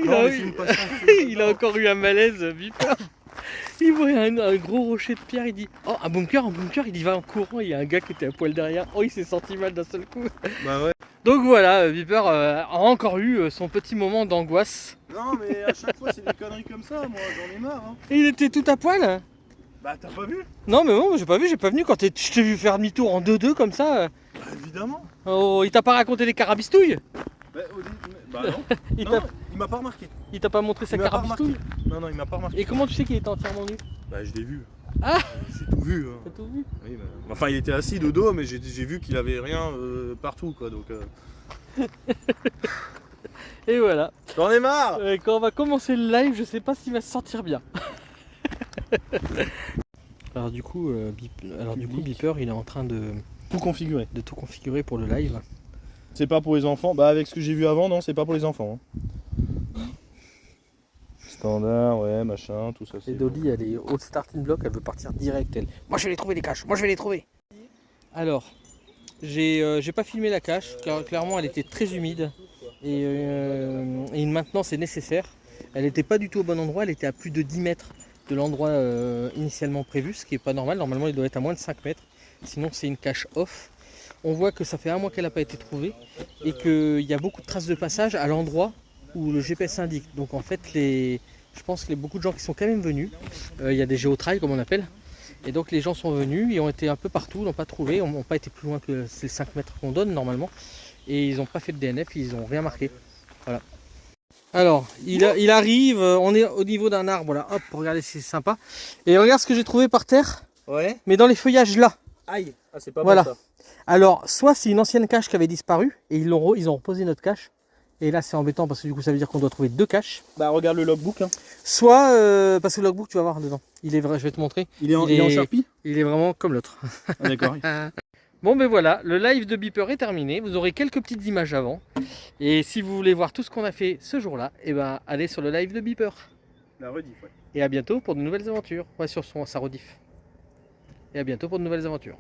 Il a encore eu un malaise, Beeper. Il voit un gros rocher de pierre, il dit oh un bunker, il y va en courant, il y a un gars qui était à poil derrière, oh il s'est senti mal d'un seul coup. Bah ouais. Donc voilà, Beeper a encore eu son petit moment d'angoisse. Non mais à chaque fois c'est des conneries comme ça, moi j'en ai marre. Hein. Et il était tout à poil. Bah t'as pas vu? Non mais bon, j'ai pas venu quand je t'ai vu faire demi-tour en 2-2 comme ça. Bah évidemment. Oh, il t'a pas raconté les carabistouilles? Bah non. Il m'a pas remarqué. Il t'a pas montré sa carabistouille? Non, il m'a pas remarqué. Et comment tu sais qu'il était entièrement nu? Bah je l'ai vu. Ah, j'ai tout vu. Hein. T'as tout vu? Oui, bah... Enfin il était assis de dos mais j'ai vu qu'il avait rien partout quoi donc... Et voilà. J'en ai marre. Quand on va commencer le live, je sais pas s'il va se sentir bien. Alors du coup, Beeper il est en train de tout configurer. De tout configurer pour le live. C'est pas pour les enfants. Bah avec ce que j'ai vu avant, non, c'est pas pour les enfants. Hein. Standard, ouais, machin, tout ça. Et Dolly, elle est au starting block, elle veut partir direct. Elle. Moi je vais les trouver les caches, moi je vais les trouver. Alors, j'ai pas filmé la cache, car clairement elle était très humide. Et une maintenance est nécessaire. Elle n'était pas du tout au bon endroit, elle était à plus de 10 mètres de l'endroit initialement prévu, ce qui n'est pas normal. Normalement il doit être à moins de 5 mètres, sinon c'est une cache off. On voit que ça fait un mois qu'elle n'a pas été trouvée et qu'il y a beaucoup de traces de passage à l'endroit où le GPS indique. Donc en fait, je pense qu'il y a beaucoup de gens qui sont quand même venus. Il y a des géotrails comme on appelle. Et donc les gens sont venus, ils ont été un peu partout, n'ont pas trouvé, n'ont pas été plus loin que ces 5 mètres qu'on donne normalement. Et ils n'ont pas fait de DNF, ils n'ont rien marqué. Voilà. Alors, il arrive, on est au niveau d'un arbre, là, hop, regardez, c'est sympa. Et regarde ce que j'ai trouvé par terre. Ouais. Mais dans les feuillages là. Aïe, ah, c'est pas voilà. bon ça. Alors, soit c'est une ancienne cache qui avait disparu, et ils ont reposé notre cache. Et là c'est embêtant parce que du coup ça veut dire qu'on doit trouver 2 caches. Bah regarde le logbook. Hein. Soit, parce que le logbook tu vas voir dedans. Il est vrai, je vais te montrer. Il est en Sharpie. Il est vraiment comme l'autre. Ah, d'accord. Bon ben voilà, le live de Beeper est terminé. Vous aurez quelques petites images avant. Et si vous voulez voir tout ce qu'on a fait ce jour-là, et ben allez sur le live de Beeper. La rediff, ouais. Et à bientôt pour de nouvelles aventures. Ouais, sur sa rediff. Et à bientôt pour de nouvelles aventures.